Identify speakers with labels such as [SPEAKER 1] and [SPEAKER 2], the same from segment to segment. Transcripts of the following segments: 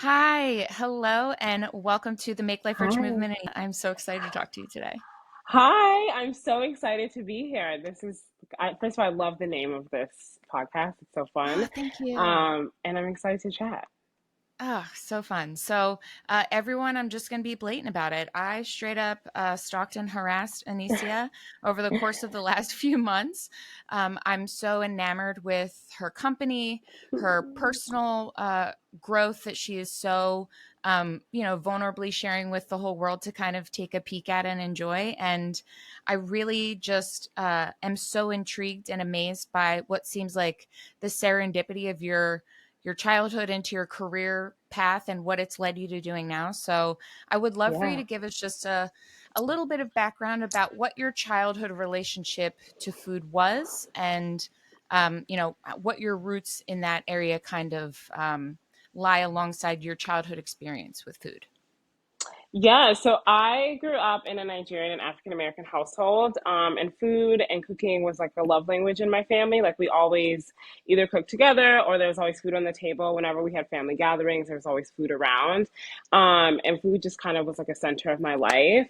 [SPEAKER 1] Hi, hello, and welcome to the Make Life Rich
[SPEAKER 2] Hi.
[SPEAKER 1] movement. And I'm so excited to talk to you today.
[SPEAKER 2] Hi, I'm so excited to be here. First of all, I love the name of this podcast. It's so fun.
[SPEAKER 1] Oh, thank you.
[SPEAKER 2] And I'm excited to chat.
[SPEAKER 1] Oh, so fun. So, everyone, I'm just going to be blatant about it. I straight up stalked and harassed Anicia over the course of the last few months. I'm so enamored with her company, her personal growth that she is so, vulnerably sharing with the whole world to kind of take a peek at and enjoy. And I really just am so intrigued and amazed by what seems like the serendipity of your childhood into your career path and what it's led you to doing now. So I would love for you
[SPEAKER 2] Yeah.
[SPEAKER 1] to give us just a little bit of background about what your childhood relationship to food was and, what your roots in that area kind of lie alongside your childhood experience with food.
[SPEAKER 2] Yeah, so I grew up in a Nigerian and African American household, and food and cooking was like a love language in my family. Like we always either cooked together or there was always food on the table. Whenever we had family gatherings, there was always food around. And food just kind of was like a center of my life.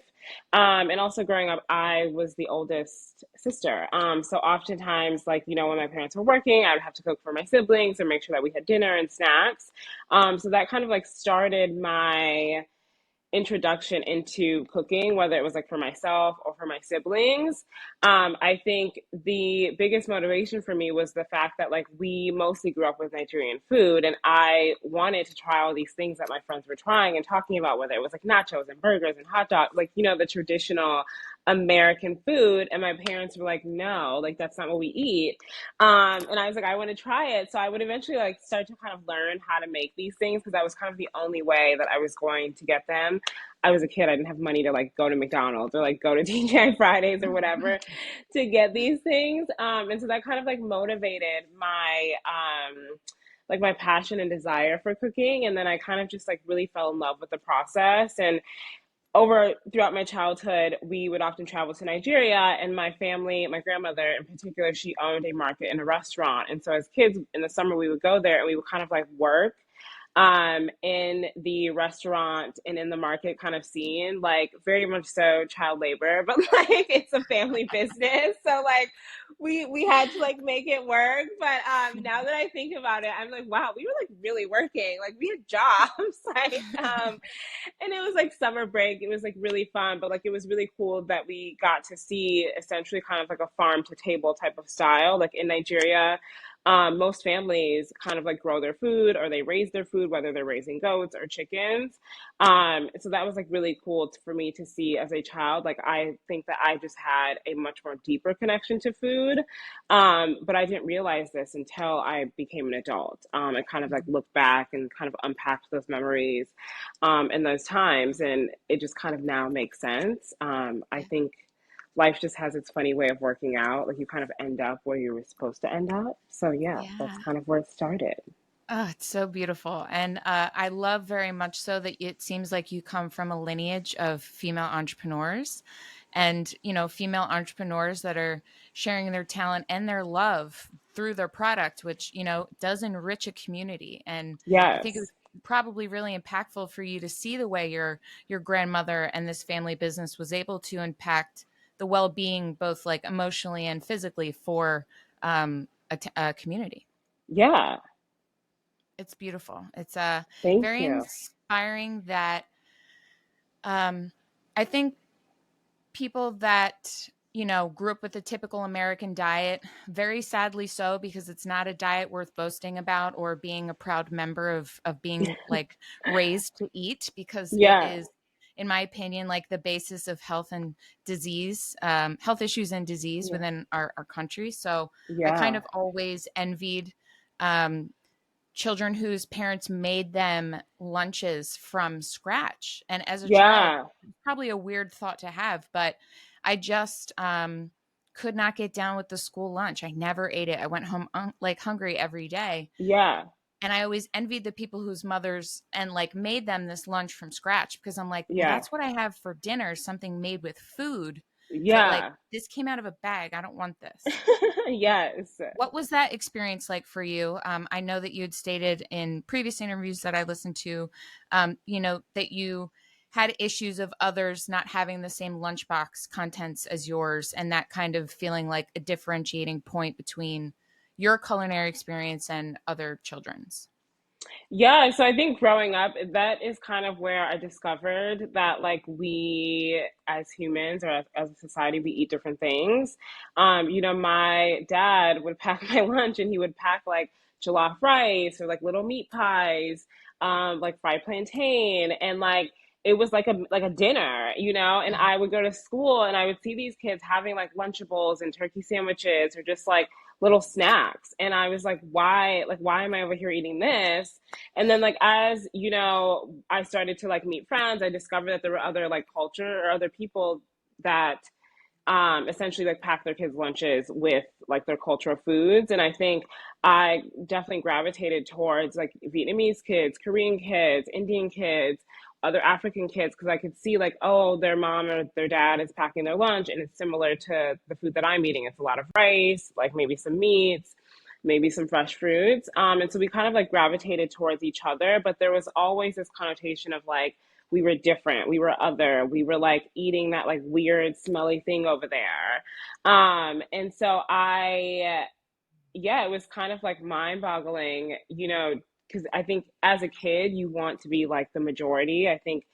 [SPEAKER 2] And also growing up, I was the oldest sister. So oftentimes, like, when my parents were working, I would have to cook for my siblings or make sure that we had dinner and snacks. So that kind of like started my introduction into cooking, whether it was like for myself or for my siblings. I think the biggest motivation for me was the fact that like we mostly grew up with Nigerian food, and I wanted to try all these things that my friends were trying and talking about, whether it was like nachos and burgers and hot dogs, like the traditional American food. And my parents were like, no, like that's not what we eat. And I was like, I want to try it. So I would eventually like start to kind of learn how to make these things because that was kind of the only way that I was going to get them. I was a kid. I didn't have money to like go to McDonald's or like go to TGI Fridays or whatever to get these things. And so that kind of like motivated my passion and desire for cooking. And then I kind of just like really fell in love with the process. And over throughout my childhood, we would often travel to Nigeria, and my family, my grandmother in particular, she owned a market and a restaurant. And so as kids in the summer, we would go there and we would kind of like work in the restaurant and in the market kind of scene, like very much so child labor, but like it's a family business. So like we had to like make it work. But now that I think about it, I'm like, wow, we were like really working. Like we had jobs. And it was like summer break. It was like really fun, but like it was really cool that we got to see essentially kind of like a farm to table type of style. Like in Nigeria, most families kind of like grow their food or they raise their food, whether they're raising goats or chickens. So that was like really cool for me to see as a child. Like I think that I just had a much more deeper connection to food, but I didn't realize this until I became an adult. I kind of like looked back and kind of unpacked those memories in those times, and it just kind of now makes sense. I think life just has its funny way of working out. Like you kind of end up where you were supposed to end up. So yeah, that's
[SPEAKER 1] Yeah.
[SPEAKER 2] kind of where it started.
[SPEAKER 1] Oh, it's so beautiful. And I love very much so that it seems like you come from a lineage of female entrepreneurs and, female entrepreneurs that are sharing their talent and their love through their product, which, does enrich a community. And I think it
[SPEAKER 2] Yes.
[SPEAKER 1] was probably really impactful for you to see the way your grandmother and this family business was able to impact the well-being, both like emotionally and physically for a community.
[SPEAKER 2] Yeah.
[SPEAKER 1] It's beautiful. It's
[SPEAKER 2] Thank
[SPEAKER 1] very
[SPEAKER 2] you.
[SPEAKER 1] inspiring that um, I think people that grew up with a typical American diet, very sadly so, because it's not a diet worth boasting about or being a proud member of being like raised to eat, because it
[SPEAKER 2] Yeah.
[SPEAKER 1] is, in my opinion, like the basis of health and disease, health issues and disease
[SPEAKER 2] Yeah.
[SPEAKER 1] within our country. So I kind
[SPEAKER 2] Yeah.
[SPEAKER 1] of always envied um, children whose parents made them lunches from scratch. And as a child,
[SPEAKER 2] Yeah.
[SPEAKER 1] probably a weird thought to have, but I just could not get down with the school lunch. I never ate it. I went home like hungry every day.
[SPEAKER 2] Yeah.
[SPEAKER 1] And I always envied the people whose mothers and like made them this lunch from scratch, because I'm like, well,
[SPEAKER 2] Yeah.
[SPEAKER 1] that's what I have for dinner, something made with food. Felt like
[SPEAKER 2] Yeah.
[SPEAKER 1] this came out of a bag. I don't want this.
[SPEAKER 2] Yes.
[SPEAKER 1] What was that experience like for you? I know that you had stated in previous interviews that I listened to, that you had issues of others not having the same lunchbox contents as yours, and that kind of feeling like a differentiating point between your culinary experience and other children's.
[SPEAKER 2] Yeah, so I think growing up, that is kind of where I discovered that like we as humans or as a society, we eat different things. My dad would pack my lunch and he would pack like jollof rice or like little meat pies, like fried plantain, and like it was like a dinner, and
[SPEAKER 1] Mhm.
[SPEAKER 2] I would go to school and I would see these kids having like Lunchables and turkey sandwiches or just like little snacks. And I was like, why am I over here eating this? And then like as I started to like meet friends, I discovered that there were other like culture or other people that essentially like pack their kids lunches with like their cultural foods. And I think I definitely gravitated towards like Vietnamese kids, Korean kids, Indian kids, other African kids, because I could see like, oh, their mom or their dad is packing their lunch and it's similar to the food that I'm eating. It's a lot of rice, like maybe some meats, maybe some fresh fruits. And so we kind of like gravitated towards each other, but there was always this connotation of like we were different, we were other, we were like eating that like weird smelly thing over there. And so yeah, it was kind of like mind boggling, because I think as a kid, you want to be like the majority. I think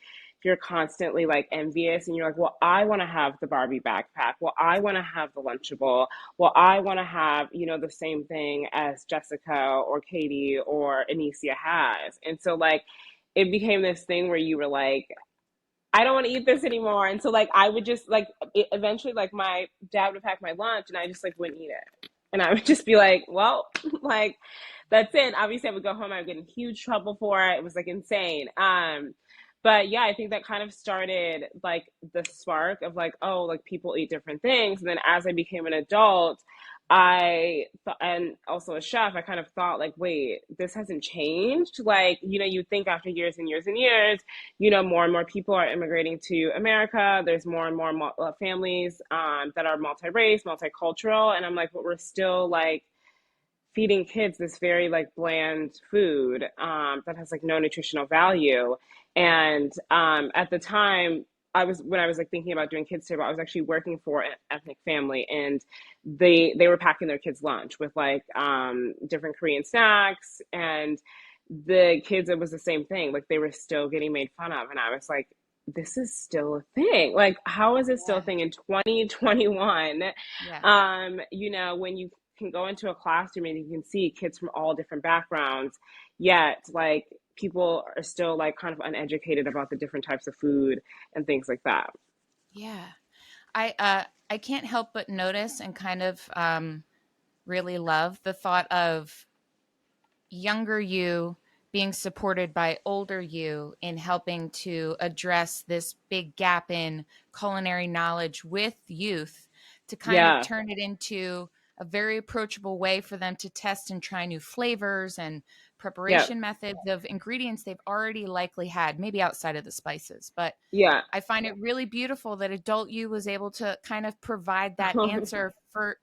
[SPEAKER 2] you're constantly like envious and you're like, well, I want to have the Barbie backpack. Well, I want to have the Lunchable. Well, I want to have, the same thing as Jessica or Katie or Anicia has. And so, like, it became this thing where you were like, I don't want to eat this anymore. And so like I would just like eventually like my dad would pack my lunch and I just like wouldn't eat it. And I would just be like, well, like that's it. Obviously I would go home, I would get in huge trouble for it. It was like insane. But yeah, I think that kind of started like the spark of like, oh, like people eat different things. And then as I became an adult, I thought, and also a chef, I kind of thought like, wait, this hasn't changed. Like, you think after years and years and years, more and more people are immigrating to America. There's more and more families that are multi-race, multicultural, and I'm like, but we're still like feeding kids this very like bland food that has like no nutritional value. And at the time, when I was like thinking about doing kids table, I was actually working for an ethnic family, and they were packing their kids lunch with like different Korean snacks, and the kids, it was the same thing. Like they were still getting made fun of, and I was like, this is still a thing. Like, how is it still a
[SPEAKER 1] Yeah.
[SPEAKER 2] thing in 2021?
[SPEAKER 1] Yeah.
[SPEAKER 2] When you can go into a classroom and you can see kids from all different backgrounds, yet like people are still like kind of uneducated about the different types of food and things like that.
[SPEAKER 1] Yeah. I can't help but notice and kind of really love the thought of younger you being supported by older you in helping to address this big gap in culinary knowledge with youth to kind of
[SPEAKER 2] Yeah,
[SPEAKER 1] turn it into a very approachable way for them to test and try new flavors and
[SPEAKER 2] yeah,
[SPEAKER 1] preparation methods of ingredients they've already likely had, maybe outside of the spices. But
[SPEAKER 2] yeah.
[SPEAKER 1] I find it really beautiful that adult you was able to kind of provide that answer for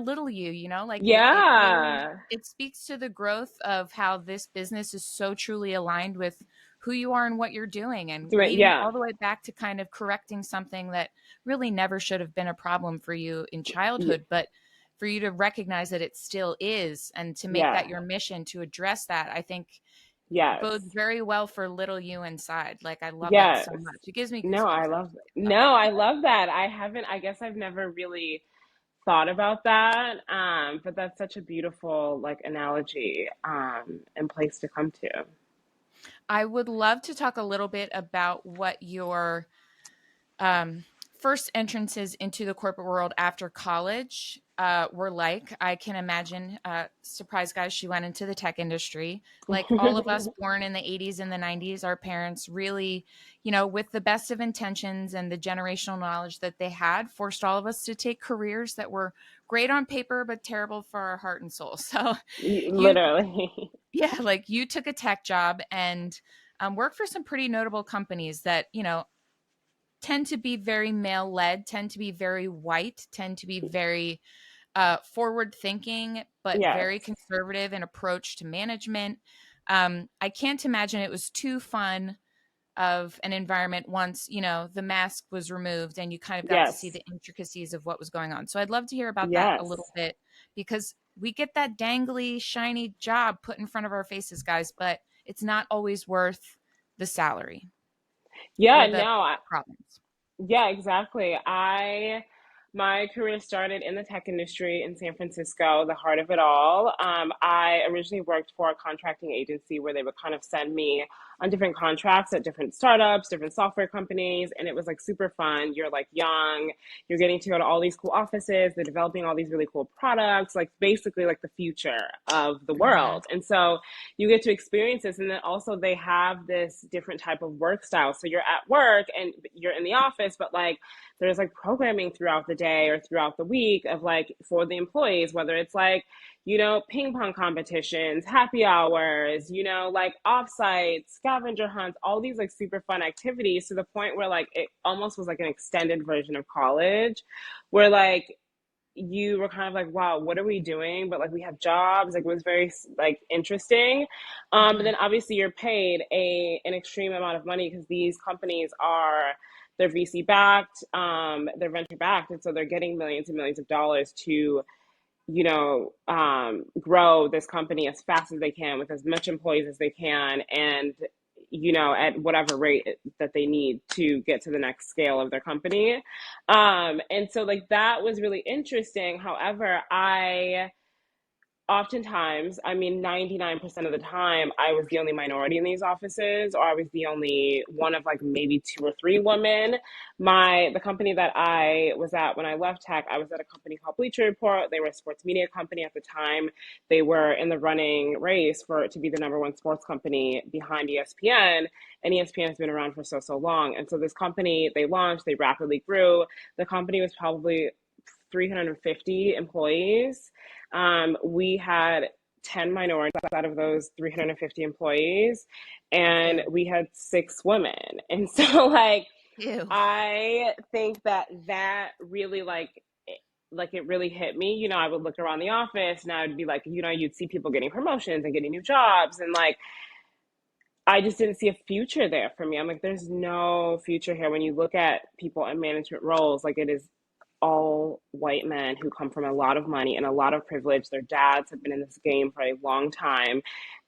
[SPEAKER 1] little you, like it really
[SPEAKER 2] Yeah.
[SPEAKER 1] it speaks to the growth of how this business is so truly aligned with who you are and what you're doing, and leading
[SPEAKER 2] Yeah.
[SPEAKER 1] all the way back to kind of correcting something that really never should have been a problem for you in childhood, but for you to recognize that it still is and to make that
[SPEAKER 2] Yeah.
[SPEAKER 1] your mission to address that, I think bodes
[SPEAKER 2] Yes.
[SPEAKER 1] very well for little you inside. Like, I love that
[SPEAKER 2] Yes.
[SPEAKER 1] so much. It gives me
[SPEAKER 2] No, I
[SPEAKER 1] goosebumps
[SPEAKER 2] love
[SPEAKER 1] actually. So,
[SPEAKER 2] no, I love that. I guess I've never really thought about that. But that's such a beautiful like analogy and place to come to.
[SPEAKER 1] I would love to talk a little bit about what your um, first entrances into the corporate world after college were like. I can imagine, surprise guys, she went into the tech industry. Like all of us born in the 80s and the 90s, our parents really, with the best of intentions and the generational knowledge that they had, forced all of us to take careers that were great on paper, but terrible for our heart and soul. So you,
[SPEAKER 2] Literally.
[SPEAKER 1] yeah, like you took a tech job and worked for some pretty notable companies that, tend to be very male led, tend to be very white, tend to be very forward thinking, but
[SPEAKER 2] Yes.
[SPEAKER 1] very conservative in approach to management. I can't imagine it was too fun of an environment once, the mask was removed and you kind of got to see
[SPEAKER 2] Yes.
[SPEAKER 1] the intricacies of what was going on. So I'd love to hear about that a little
[SPEAKER 2] Yes.
[SPEAKER 1] bit, because we get that dangly, shiny job put in front of our faces, guys, but it's not always worth the salary
[SPEAKER 2] Yeah,
[SPEAKER 1] or the
[SPEAKER 2] no,
[SPEAKER 1] problems.
[SPEAKER 2] yeah, exactly. My career started in the tech industry in San Francisco, the heart of it all. I originally worked for a contracting agency where they would kind of send me on different contracts at different startups, different software companies, and it was like super fun. You're like young, you're getting to go to all these cool offices, they're developing all these really cool products, like basically like the future of the
[SPEAKER 1] Hmm.
[SPEAKER 2] world. And so you get to experience this, and then also they have this different type of work style. So you're at work and you're in the office, but like there's like programming throughout the day or throughout the week of like for the employees, whether it's like, ping pong competitions, happy hours, like offsite scavenger hunts, all these like super fun activities, to the point where like it almost was like an extended version of college, where like you were kind of like, wow, what are we doing? But like we have jobs. Like it was very like interesting. But
[SPEAKER 1] Hmm.
[SPEAKER 2] then obviously you're paid an extreme amount of money, because these companies are, they're VC backed, they're venture backed, and so they're getting millions and millions of dollars to grow this company as fast as they can with as much employees as they can, and at whatever rate that they need to get to the next scale of their company. And so like that was really interesting. However, oftentimes, I mean, 99% of the time, I was the only minority in these offices, or I was the only one of like maybe two or three women. The company that I was at when I left tech, I was at a company called Bleacher Report. They were a sports media company at the time. They were in the running race for to be the number one sports company behind ESPN, and ESPN has been around for so long. And so this company, they launched, they rapidly grew. The company was probably 350 employees. We had 10 minorities out of those 350 employees, and
[SPEAKER 1] Ew.
[SPEAKER 2] we had six women. And so, like,
[SPEAKER 1] Ew.
[SPEAKER 2] I think that really, like it really hit me. I would look around the office and I would be like, you'd see people getting promotions and getting new jobs. And like, I just didn't see a future there for me. I'm like, there's no future here. When you look at people in management roles, like it is all white men who come from a lot of money and a lot of privilege. Their dads have been in this game for a long time.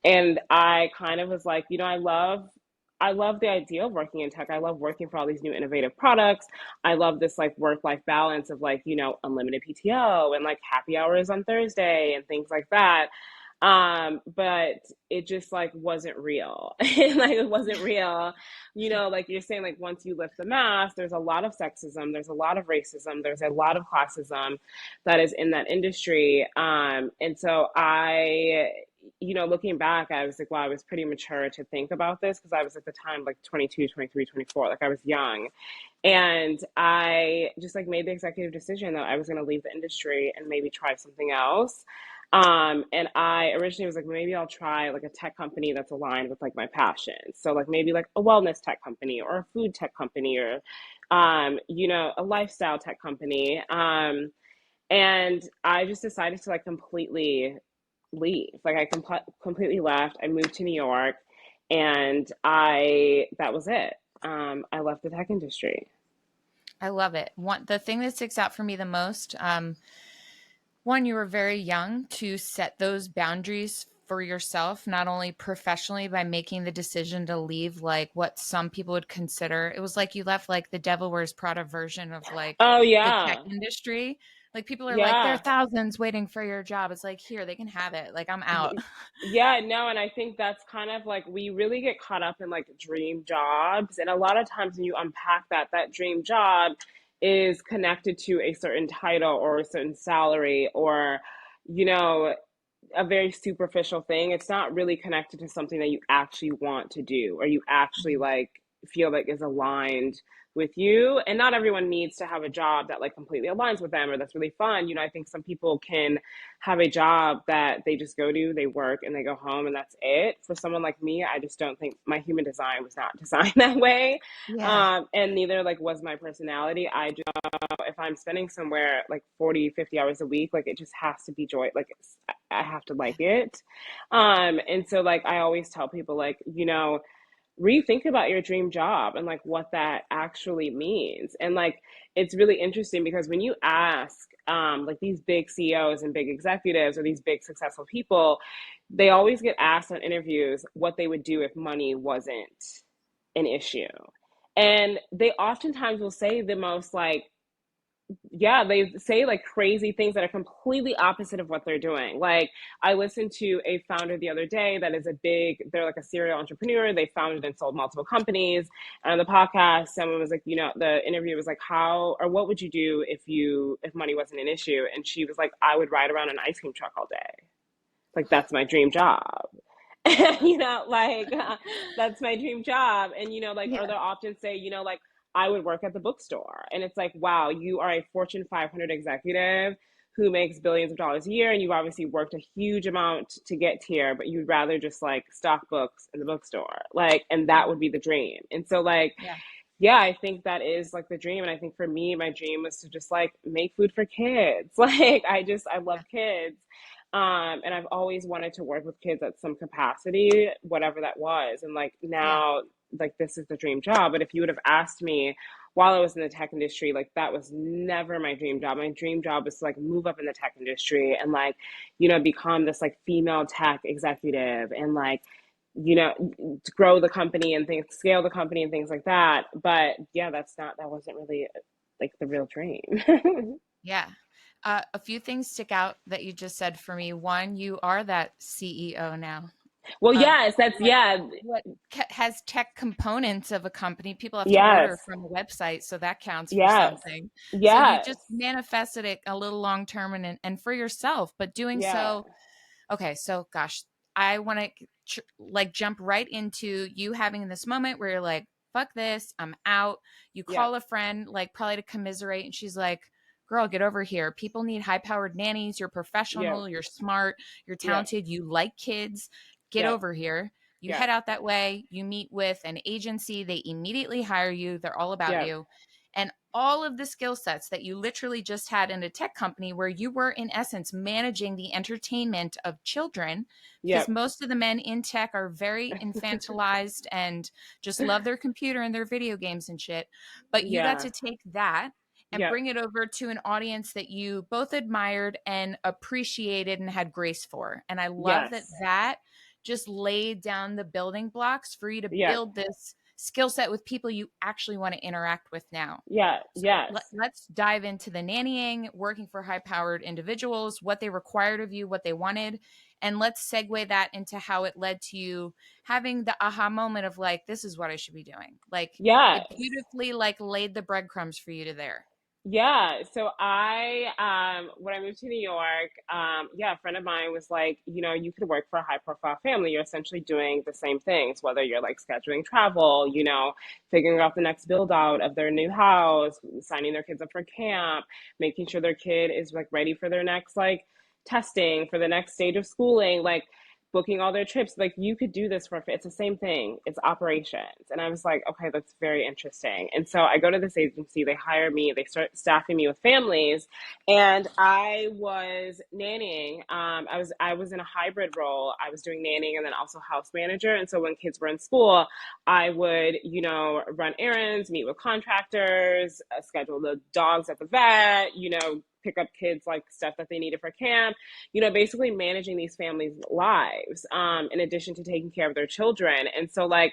[SPEAKER 2] And I kind of was like, I love the idea of working in tech. I love working for all these new innovative products. I love this like work-life balance of like, unlimited PTO and like happy hours on Thursday and things like that. But it just like wasn't real. Like it wasn't real. Like you're saying, like once you lift the mask, there's a lot of sexism, there's a lot of racism, there's a lot of classism that is in that industry. And so looking back, I was like, wow, I was pretty mature to think about this, because I was at the time like 22, 23, 24. Like I was young. And I just like made the executive decision that I was going to leave the industry and maybe try something else. And I originally was like, maybe I'll try like a tech company that's aligned with like my passion. So like maybe like a wellness tech company or a food tech company, or, a lifestyle tech company. And I just decided to like completely leave. Like I completely left. I moved to New York, and that was it. I left the tech industry.
[SPEAKER 1] I love it. The thing that sticks out for me the most, one, you were very young to set those boundaries for yourself, not only professionally by making the decision to leave, like what some people would consider. It was like you left like the Devil Wears Prada version of like
[SPEAKER 2] Oh
[SPEAKER 1] the tech
[SPEAKER 2] yeah.
[SPEAKER 1] industry. Like people are like, there are
[SPEAKER 2] Yeah.
[SPEAKER 1] thousands waiting for your job. It's like, here, they can have it. Like, I'm out.
[SPEAKER 2] Yeah, no, and I think that's kind of like we really get caught up in like dream jobs. And a lot of times when you unpack that dream job is connected to a certain title or a certain salary, or, you know, a very superficial thing. It's not really connected to something that you actually want to do or you actually like. feel like is aligned with you. And not everyone needs to have a job that like completely aligns with them or that's really fun. I think some people can have a job that they just go to, they work and they go home and that's it. For someone like me, I just don't think my human design was not designed that way.
[SPEAKER 1] Yeah.
[SPEAKER 2] And neither like was my personality. I just, if I'm spending somewhere like 40, 50 hours a week, like it just has to be joy. Like I have to like it. And so like I always tell people like, rethink about your dream job and like what that actually means. And like it's really interesting because when you ask like these big CEOs and big executives or these big successful people, they always get asked on interviews what they would do if money wasn't an issue. And they oftentimes will say the most like, yeah, they say like crazy things that are completely opposite of what they're doing. Like I listened to a founder the other day that is they're like a serial entrepreneur. They founded and sold multiple companies. And on the podcast, someone was like, the interview was like, how or what would you do if money wasn't an issue? And she was like, I would ride around an ice cream truck all day. Like that's my dream job. Like that's my dream job. And like, or
[SPEAKER 1] Yeah.
[SPEAKER 2] they'll often say, like I would work at the bookstore. And it's like, wow, you are a Fortune 500 executive who makes billions of dollars a year. And you've obviously worked a huge amount to get here, but you'd rather just like stock books in the bookstore. Like, and that would be the dream. And so like,
[SPEAKER 1] Yeah.
[SPEAKER 2] yeah, I think that is like the dream. And I think for me, my dream was to just like make food for kids. Like I love
[SPEAKER 1] Yeah.
[SPEAKER 2] kids. And I've always wanted to work with kids at some capacity, whatever that was. And like
[SPEAKER 1] Yeah.
[SPEAKER 2] now, like this is the dream job. But if you would have asked me while I was in the tech industry, like that was never my dream job. My dream job was to like move up in the tech industry and like, become this like female tech executive and like, to grow the company and things, scale the company and things like that. But yeah, that wasn't really like the real dream.
[SPEAKER 1] Yeah. A few things stick out that you just said for me. One, you are that CEO now
[SPEAKER 2] Well,
[SPEAKER 1] of
[SPEAKER 2] yes, that's,
[SPEAKER 1] what
[SPEAKER 2] yeah,
[SPEAKER 1] has tech components of a company. People have to
[SPEAKER 2] yes,
[SPEAKER 1] order from a website, so that counts for
[SPEAKER 2] yes,
[SPEAKER 1] something. So you
[SPEAKER 2] yes,
[SPEAKER 1] just manifested it a little long term and for yourself, but doing
[SPEAKER 2] yeah,
[SPEAKER 1] so. Okay, so gosh, I want to like jump right into you having this moment where you're like, fuck this, I'm out. You
[SPEAKER 2] yeah,
[SPEAKER 1] call a friend, like probably to commiserate, and she's like, girl, get over here. People need high powered nannies. You're
[SPEAKER 2] yeah,
[SPEAKER 1] professional, you're smart, you're
[SPEAKER 2] yeah,
[SPEAKER 1] talented, you like kids. Get
[SPEAKER 2] yeah,
[SPEAKER 1] over here. You
[SPEAKER 2] yeah,
[SPEAKER 1] head out that way, you meet with an agency, they immediately hire you, they're all about
[SPEAKER 2] yeah,
[SPEAKER 1] you. And all of the skill sets that you literally just had in a tech company where you were in essence managing the entertainment of children,
[SPEAKER 2] yeah,
[SPEAKER 1] because most of the men in tech are very infantilized and just love their computer and their video games and shit. But you got
[SPEAKER 2] yeah,
[SPEAKER 1] to take that and
[SPEAKER 2] yeah,
[SPEAKER 1] bring it over to an audience that you both admired and appreciated and had grace for. And I love that
[SPEAKER 2] yes,
[SPEAKER 1] that just laid down the building blocks for you to
[SPEAKER 2] yeah,
[SPEAKER 1] build this skill set with people you actually want to interact with now.
[SPEAKER 2] yeah,
[SPEAKER 1] So
[SPEAKER 2] yes.
[SPEAKER 1] let's dive into the nannying, working for high powered individuals, what they required of you, what they wanted. And let's segue that into how it led to you having the aha moment of like, this is what I should be doing. Like it
[SPEAKER 2] Yes.
[SPEAKER 1] beautifully like laid the breadcrumbs for you to there.
[SPEAKER 2] Yeah, so when I moved to New York, yeah, a friend of mine was like, you could work for a high profile family. You're essentially doing the same things, whether you're like scheduling travel, figuring out the next build out of their new house, signing their kids up for camp, making sure their kid is like ready for their next like testing for the next stage of schooling, like booking all their trips. Like you could do this for it's the same thing. It's operations. And I was like, okay, that's very interesting. And so I go to this agency, they hire me, they start staffing me with families, and I was nannying. I was in a hybrid role. I was doing nannying and then also house manager. And so when kids were in school, I would, run errands, meet with contractors, schedule the dogs at the vet, pick up kids like stuff that they needed for camp, basically managing these families' lives, in addition to taking care of their children. And so, like,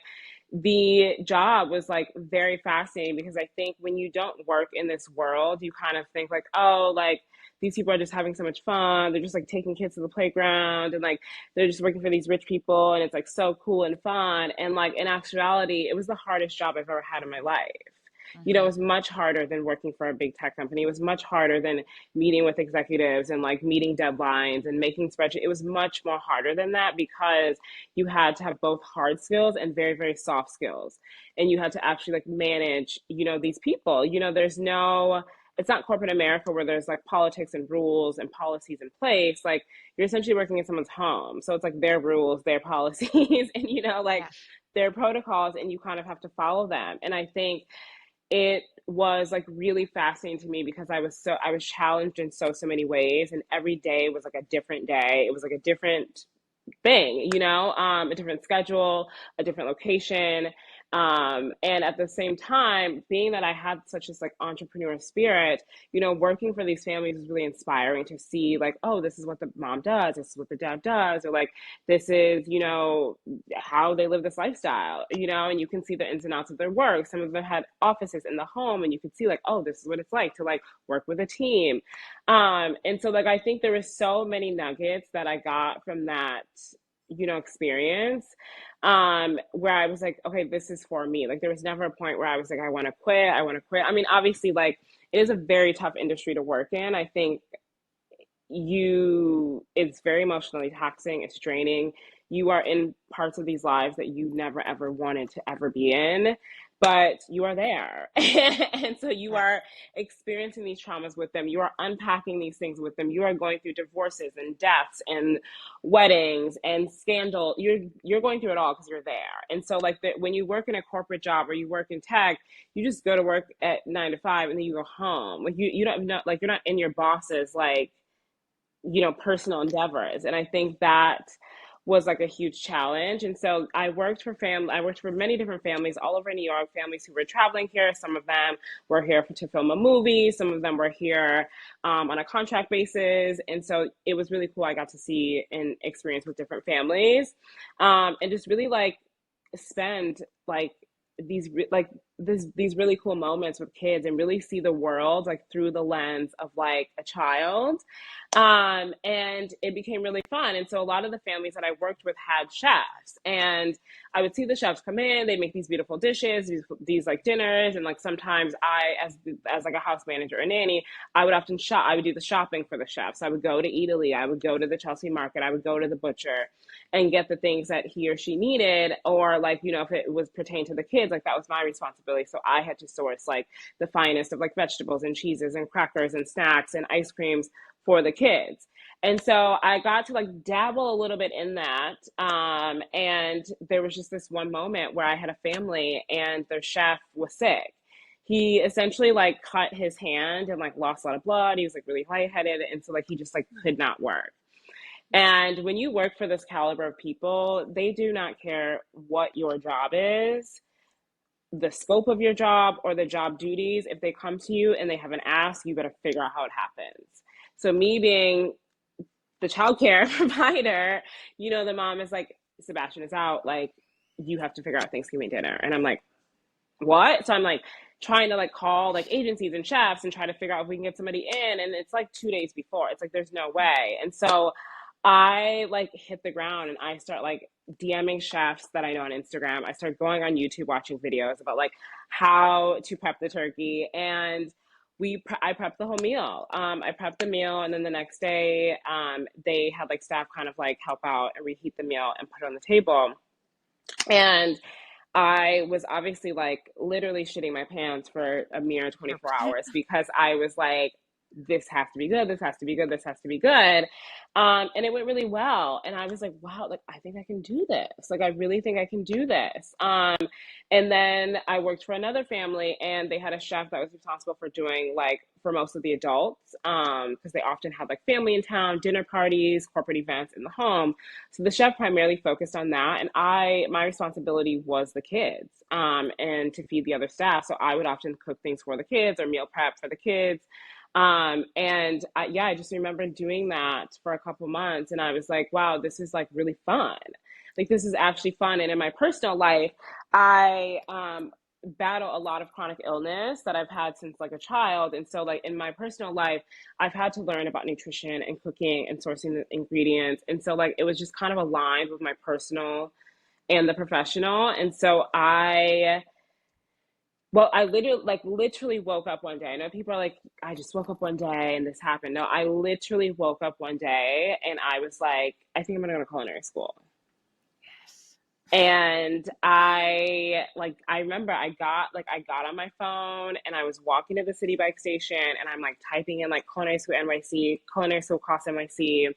[SPEAKER 2] the job was like very fascinating because I think when you don't work in this world, you kind of think like, oh, like these people are just having so much fun. They're just like taking kids to the playground and like they're just working for these rich people and it's like so cool and fun. And like in actuality, it was the hardest job I've ever had in my life. It
[SPEAKER 1] Hmm.
[SPEAKER 2] was much harder than working for a big tech company. It was much harder than meeting with executives and like meeting deadlines and making spreadsheets. It was much more harder than that because you had to have both hard skills and very, very soft skills. And you had to actually like manage, these people. There's no, it's not corporate America where there's like politics and rules and policies in place. Like you're essentially working in someone's home. So it's like their rules, their policies, and like
[SPEAKER 1] Yeah.
[SPEAKER 2] their protocols, and you kind of have to follow them. And I think it was like really fascinating to me because I was challenged in so many ways, and every day was like a different day. It was like a different thing, a different schedule, a different location. And at the same time, being that I had such this like entrepreneur spirit, working for these families was really inspiring to see like, oh, this is what the mom does, this is what the dad does, or like this is, how they live this lifestyle, and you can see the ins and outs of their work. Some of them had offices in the home, and you could see like, oh, this is what it's like to like work with a team. And so like I think there were so many nuggets that I got from that, experience, where I was like, okay, this is for me. Like there was never a point where I was like, I want to quit, I want to quit. I mean, obviously, like it is a very tough industry to work in. I think it's very emotionally taxing, it's draining. You are in parts of these lives that you never ever wanted to ever be in, but you are there. And so you
[SPEAKER 1] Yeah.
[SPEAKER 2] are experiencing these traumas with them, you are unpacking these things with them, you are going through divorces and deaths and weddings and scandal. You're going through it all because you're there. And so like when you work in a corporate job or you work in tech, you just go to work at 9 to 5 and then you go home. Like you don't know, like you're not in your boss's like personal endeavors. And I think that was like a huge challenge. And so I worked for many different families all over New York, families who were traveling here. Some of them were here to film a movie, some of them were here on a contract basis. And so it was really cool. I got to see and experience with different families, and just really like spend like these really cool moments with kids and really see the world like through the lens of like a child. And it became really fun. And so a lot of the families that I worked with had chefs, and I would see the chefs come in, they'd make these beautiful dishes, these like dinners. And like sometimes as like a house manager or nanny, I would do the shopping for the chefs. I would go to Italy, I would go to the Chelsea market, I would go to the butcher and get the things that he or she needed. Or like, if it was pertained to the kids, like that was my responsibility. So I had to source like the finest of like vegetables and cheeses and crackers and snacks and ice creams for the kids. And so I got to like dabble a little bit in that. And there was just this one moment where I had a family and their chef was sick. He essentially like cut his hand and like lost a lot of blood. He was like really lightheaded. And so like he just like could not work. And when you work for this caliber of people, they do not care what your job is, the scope of your job, or the job duties. If they come to you and they have an ask, you better figure out how it happens. So me being the childcare provider, the mom is like, Sebastian is out, like you have to figure out Thanksgiving dinner. And I'm like, what? So I'm like trying to like call like agencies and chefs and try to figure out if we can get somebody in. And it's like 2 days before. It's like there's no way. And so I like hit the ground and I start like DMing chefs that I know on Instagram. I start going on YouTube watching videos about like how to prep the turkey. And I prepped the whole meal. I prepped the meal, and then the next day, they had like staff kind of like help out and reheat the meal and put it on the table. And I was obviously like literally shitting my pants for a mere 24 hours because I was like, this has to be good, this has to be good, this has to be good. And it went really well. And I was like, wow, like I think I can do this. Like I really think I can do this. And then I worked for another family, and they had a chef that was responsible for doing like for most of the adults, because they often had like family in town, dinner parties, corporate events in the home. So the chef primarily focused on that, and my responsibility was the kids, and to feed the other staff. So I would often cook things for the kids or meal prep for the kids. And yeah, I just remember doing that for a couple months, and I was like, wow, this is like really fun. Like this is actually fun. And in my personal life, I battle a lot of chronic illness that I've had since like a child. And so like in my personal life, I've had to learn about nutrition and cooking and sourcing the ingredients. And so like it was just kind of aligned with my personal and the professional. And so I Well, I literally woke up one day. I know people are like, I just woke up one day and this happened. No, I literally woke up one day and I was like, I think I'm gonna go to culinary school.
[SPEAKER 1] Yes.
[SPEAKER 2] And I remember I got on my phone and I was walking to the city bike station and I'm like typing in like culinary school NYC, culinary school cost NYC.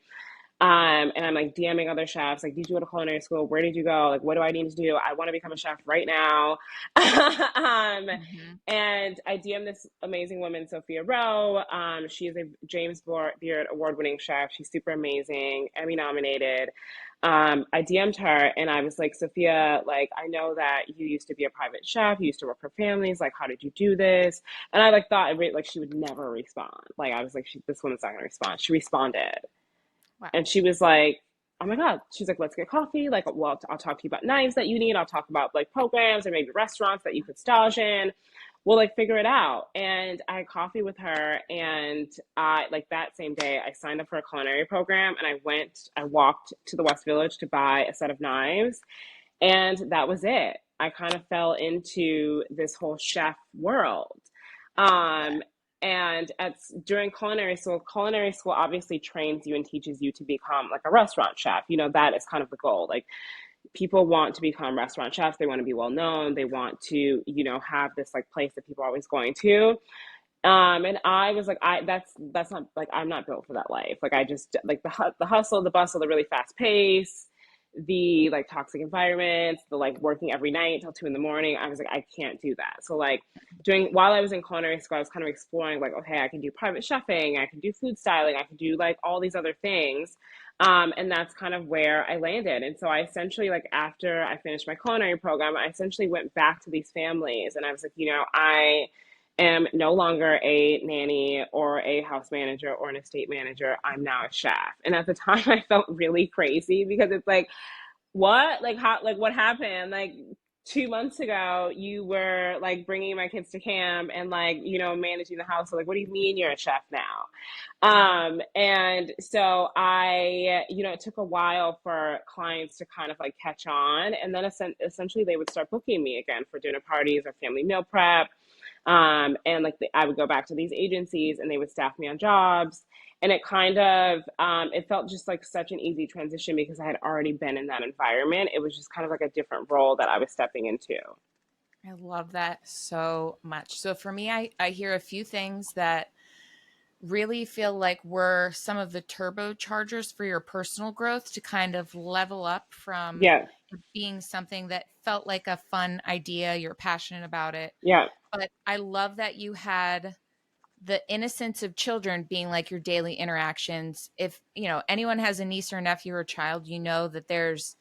[SPEAKER 2] And I'm like DMing other chefs, like, did you go to culinary school? Where did you go? Like, what do I need to do? I want to become a chef right now. um,
[SPEAKER 1] Hmm.
[SPEAKER 2] and I DM'd this amazing woman, Sophia Rowe. She is a James Beard award-winning chef. She's super amazing, Emmy nominated. I DM'd her and I was like, Sophia, like, I know that you used to be a private chef. You used to work for families. Like, how did you do this? And I like thought like she would never respond. Like, I was like, this woman's not gonna respond. She responded.
[SPEAKER 1] Wow.
[SPEAKER 2] And she was like, oh my God. She's like, let's get coffee. Like, well, I'll talk to you about knives that you need. I'll talk about like programs or maybe restaurants that you could stage in. We'll like figure it out. And I had coffee with her. And I, like that same day, I signed up for a culinary program and I walked to the West Village to buy a set of knives. And that was it. I kind of fell into this whole chef world.
[SPEAKER 1] Love that.
[SPEAKER 2] Um, and during culinary school obviously trains you and teaches you to become like a restaurant chef. You know, that is kind of the goal. Like people want to become restaurant chefs. They want to be well known. They want to, you know, have this like place that people are always going to. And I was like, that's not like I'm not built for that life. Like I just like the hustle, the bustle, the really fast pace, the like toxic environments, the like working every night till 2 in the morning. I was like, I can't do that. So like during while I was in culinary school, I was kind of exploring like, okay, I can do private chefing, I can do food styling, I can do like all these other things. And that's kind of where I landed. And so I essentially like after I finished my culinary program, I essentially went back to these families and I was like, you know, I am no longer a nanny or a house manager or an estate manager. I'm now a chef. And at the time, I felt really crazy because it's like, what? Like, how, like, what happened? Like, 2 months ago, you were like bringing my kids to camp and like, you know, managing the house. So, like, what do you mean you're a chef now?
[SPEAKER 1] Hmm.
[SPEAKER 2] And so you know, it took a while for clients to kind of like catch on. And then essentially they would start booking me again for dinner parties or family meal prep. And like I would go back to these agencies and they would staff me on jobs. And it kind of, it felt just like such an easy transition because I had already been in that environment. It was just kind of like a different role that I was stepping into.
[SPEAKER 1] I love that so much. So for me, I hear a few things that really feel like were some of the turbochargers for your personal growth to kind of level up from
[SPEAKER 2] Yeah,
[SPEAKER 1] it being something that felt like a fun idea, you're passionate about it.
[SPEAKER 2] yeah,
[SPEAKER 1] But I love that you had the innocence of children being like your daily interactions. If, you know, anyone has a niece or nephew or child, you know that there's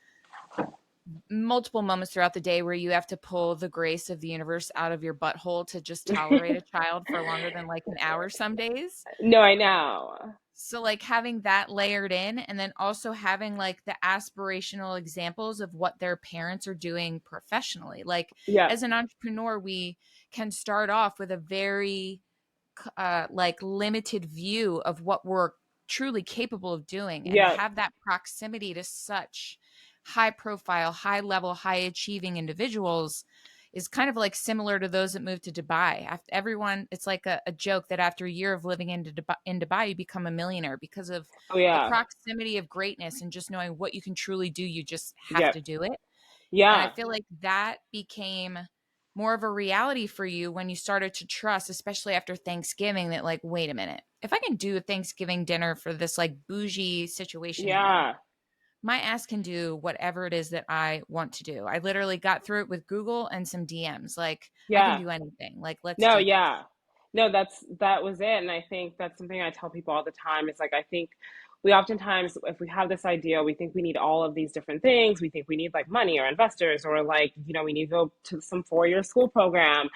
[SPEAKER 1] multiple moments throughout the day where you have to pull the grace of the universe out of your butthole to just tolerate a child for longer than like an hour some days.
[SPEAKER 2] no, I know.
[SPEAKER 1] So like having that layered in and then also having like the aspirational examples of what their parents are doing professionally. Like
[SPEAKER 2] Yeah,
[SPEAKER 1] as an entrepreneur, we can start off with a very like limited view of what we're truly capable of doing and to
[SPEAKER 2] yeah,
[SPEAKER 1] have that proximity to such high profile, high level, high achieving individuals is kind of like similar to those that moved to Dubai. After everyone, it's like a joke that after a year of living in Dubai, you become a millionaire because of
[SPEAKER 2] oh
[SPEAKER 1] the
[SPEAKER 2] yeah,
[SPEAKER 1] proximity of greatness and just knowing what you can truly do. You just have
[SPEAKER 2] yeah,
[SPEAKER 1] to do it. And I
[SPEAKER 2] yeah,
[SPEAKER 1] feel like that became more of a reality for you when you started to trust, especially after Thanksgiving, that like, wait a minute, if I can do a Thanksgiving dinner for this like bougie situation here,
[SPEAKER 2] yeah,
[SPEAKER 1] my ass can do whatever it is that I want to do. I literally got through it with Google and some DMs. Like, I can
[SPEAKER 2] yeah.
[SPEAKER 1] do anything. Like, let's
[SPEAKER 2] No,
[SPEAKER 1] do this.
[SPEAKER 2] yeah. No, that was it. And I think that's something I tell people all the time. It's like I think we oftentimes if we have this idea, we think we need all of these different things. We think we need like money or investors or like, you know, we need to go to some 4 year school program.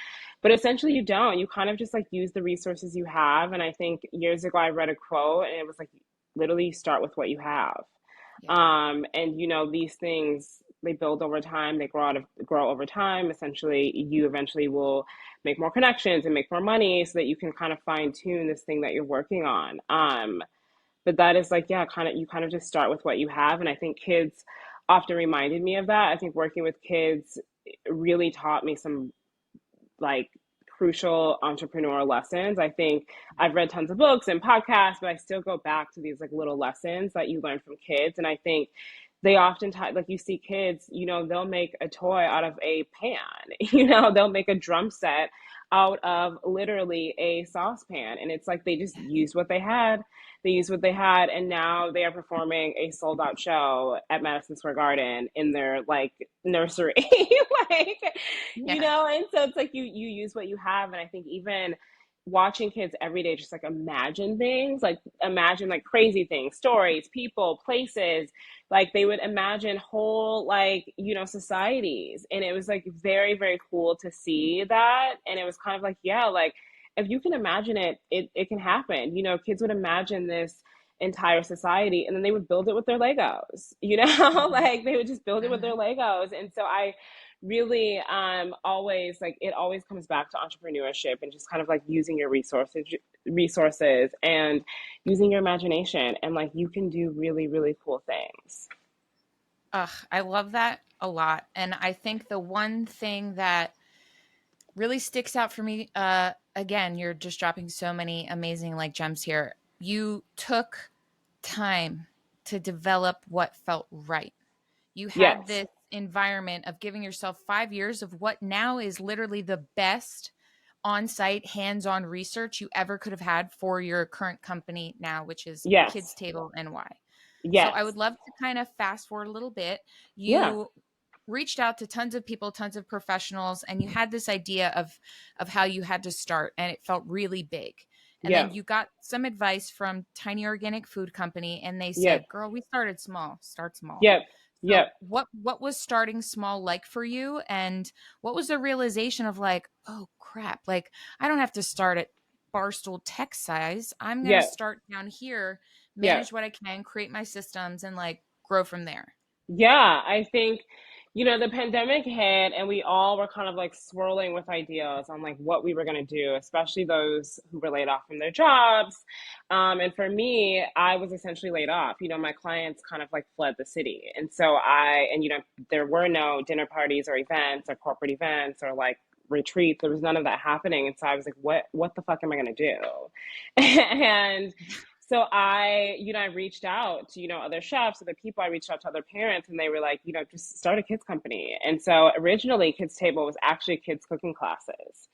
[SPEAKER 2] But essentially you don't. You kind of just like use the resources you have. And I think years ago I read a quote and it was like literally start with what you have.
[SPEAKER 1] Yeah.
[SPEAKER 2] And you know, these things they build over time, they grow over time. Essentially, you eventually will make more connections and make more money so that you can kind of fine tune this thing that you're working on. But that is like, yeah, kind of you kind of just start with what you have. And I think kids often reminded me of that. I think working with kids really taught me some like crucial entrepreneurial lessons. I think I've read tons of books and podcasts, but I still go back to these like little lessons that you learn from kids. And I think they oftentimes, like you see kids, they'll make a toy out of a pan, they'll make a drum set out of literally a saucepan. And it's like they just used what they had. They used what they had, and now they are performing a sold out show at Madison Square Garden in their like nursery. like,
[SPEAKER 1] Yeah.
[SPEAKER 2] and so it's like you use what you have. And I think even watching kids every day just like imagine things, like imagine like crazy things, stories, people, places, like they would imagine whole like societies. And it was like very very cool to see that. And it was kind of like, yeah, like if you can imagine it, it can happen. Kids would imagine this entire society, and then they would build it with their Legos,
[SPEAKER 1] Mhm.
[SPEAKER 2] like they would just build it with their
[SPEAKER 1] Mhm.
[SPEAKER 2] Legos. And so I really always like, it always comes back to entrepreneurship and just kind of like using your resources and using your imagination, and like you can do really really cool things.
[SPEAKER 1] Ugh, I love that a lot. And I think the one thing that really sticks out for me, again, you're just dropping so many amazing like gems here. You took time to develop what felt right. You had
[SPEAKER 2] Yes.
[SPEAKER 1] this environment of giving yourself 5 years of what now is literally the best on site, hands on research you ever could have had for your current company now, which is Kids
[SPEAKER 2] Yes.
[SPEAKER 1] Table NY. So I would
[SPEAKER 2] Yes.
[SPEAKER 1] love to kind of fast forward a little bit.
[SPEAKER 2] Yeah.
[SPEAKER 1] You reached out to tons of people, tons of professionals, and you had this idea of how you had to start, and it felt really big. And then
[SPEAKER 2] Yeah.
[SPEAKER 1] you got some advice from Tiny Organic Food Company, and they
[SPEAKER 2] Yep.
[SPEAKER 1] said, "Girl, we started small. Start small."
[SPEAKER 2] Yep.
[SPEAKER 1] So,
[SPEAKER 2] Yep.
[SPEAKER 1] what was starting small like for you, and what was the realization of like, oh crap, like I don't have to start at Barstool Tech size. I'm gonna
[SPEAKER 2] Yep.
[SPEAKER 1] start down here,
[SPEAKER 2] Yep.
[SPEAKER 1] manage what I can, create my systems, and like grow from there.
[SPEAKER 2] Yeah, I think, the pandemic hit and we all were kind of like swirling with ideas on like what we were going to do, especially those who were laid off from their jobs. And for me, I was essentially laid off. My clients kind of like fled the city. And so there were no dinner parties or events or corporate events or like retreats. There was none of that happening. And so I was like, what the fuck am I going to do? and so I reached out to, other chefs, other people. I reached out to other parents, and they were like, just start a kids company. And so originally, Kids Table was actually kids cooking classes.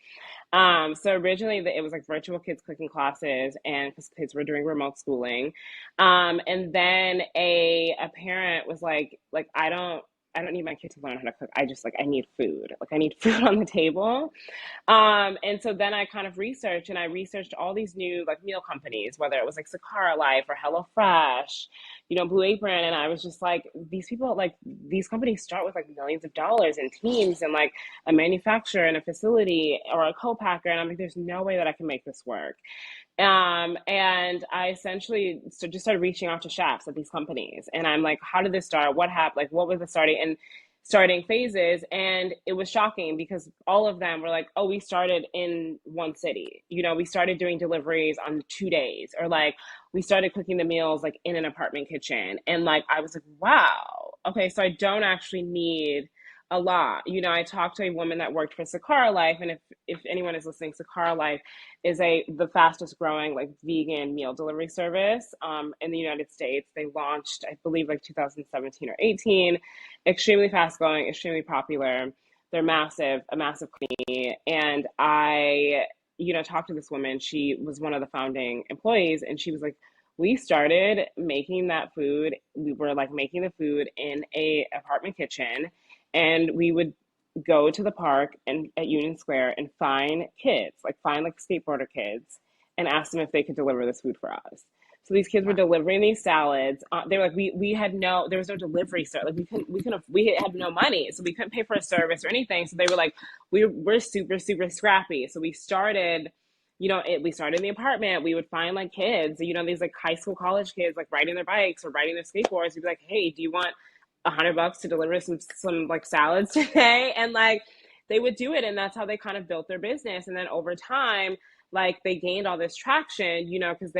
[SPEAKER 2] So originally, it was like virtual kids cooking classes, and because kids were doing remote schooling. And then a parent was like I don't need my kid to learn how to cook. I just like I need food. Like I need food on the table. And so then I kind of researched all these new like meal companies, whether it was like Sakara Life or HelloFresh, Blue Apron. And I was just like, these people, like these companies start with like millions of dollars and teams and like a manufacturer and a facility or a co-packer. And I'm like, there's no way that I can make this work. And I essentially just started reaching out to chefs at these companies. And I'm like, how did this start? What happened? Like, what was the starting phases? And it was shocking because all of them were like, oh, we started in one city. We started doing deliveries on 2 days, or like we started cooking the meals like in an apartment kitchen. And like, I was like, wow, okay, so I don't actually need a lot. I talked to a woman that worked for Sakara Life, and if anyone is listening, Sakara Life is the fastest growing like vegan meal delivery service in the United States. They launched, I believe, like 2017 or 18. Extremely fast growing, extremely popular. They're massive, a massive company. And I, talked to this woman. She was one of the founding employees, and she was like, we started making that food. We were like making the food in a apartment kitchen, and we would go to the park and at Union Square and find kids, like find like skateboarder kids, and ask them if they could deliver this food for us. So these kids were
[SPEAKER 1] Wow.
[SPEAKER 2] delivering these salads. They were like, we had no, there was no delivery service. Like we had no money, so we couldn't pay for a service or anything. So they were like, we're super super scrappy. So we started. We started in the apartment. We would find like kids, these like high school, college kids, like riding their bikes or riding their skateboards. We'd be like, hey, do you want $100 to deliver some like salads today? And like they would do it, and that's how they kind of built their business. And then over time, like they gained all this traction, you know, because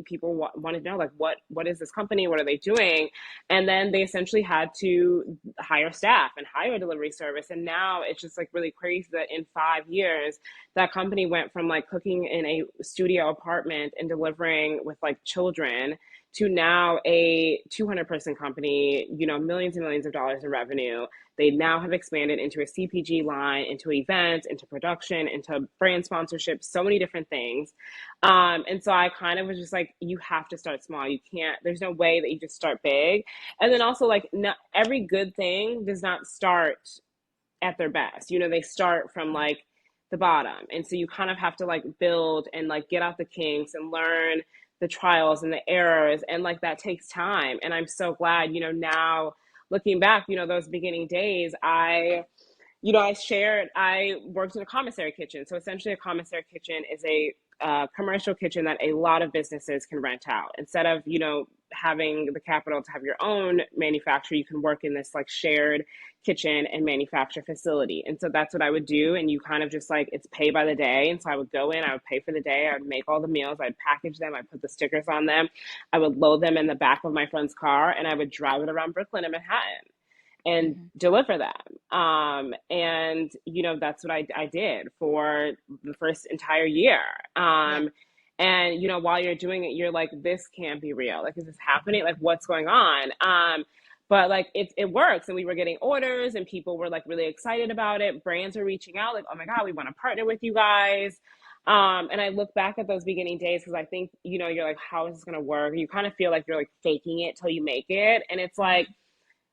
[SPEAKER 2] people wanted to know like what is this company, what are they doing, and then they essentially had to hire staff and hire a delivery service, and now it's just like really crazy that in 5 years that company went from like cooking in a studio apartment and delivering with like children to now a 200-person company, you know, millions and millions of dollars in revenue. They now have expanded into a CPG line, into events, into production, into brand sponsorship, so many different things. And so I kind of was just like, you have to start small. You can't, there's no way that you just start big. And then also, like, not every good thing does not start at their best. You know, they start from like the bottom. And so you kind of have to like build and like get out the kinks and learn the trials and the errors. And like that takes time. And I'm so glad, you know, now looking back, you know, those beginning days, I worked in a commissary kitchen. So essentially, a commissary kitchen is a commercial kitchen that a lot of businesses can rent out. Instead of, you know, having the capital to have your own manufacturer, you can work in this like shared kitchen and manufacture facility. And so that's what I would do. And you kind of just like, it's pay by the day. And so I would go in, I would pay for the day, I would make all the meals, I'd package them, I'd put the stickers on them, I would load them in the back of my friend's car, and I would drive it around Brooklyn and Manhattan and
[SPEAKER 1] Mm-hmm.
[SPEAKER 2] deliver them. And, you know, that's what I did for the first entire year.
[SPEAKER 1] Yeah.
[SPEAKER 2] And, you know, while you're doing it, you're like, this can't be real. Like, is this happening? Like, what's going on? But like, it works. And we were getting orders and people were like really excited about it. Brands are reaching out like, oh my God, we want to partner with you guys. And I look back at those beginning days because I think, you know, you're like, how is this going to work? You kind of feel like you're like faking it till you make it. And it's like,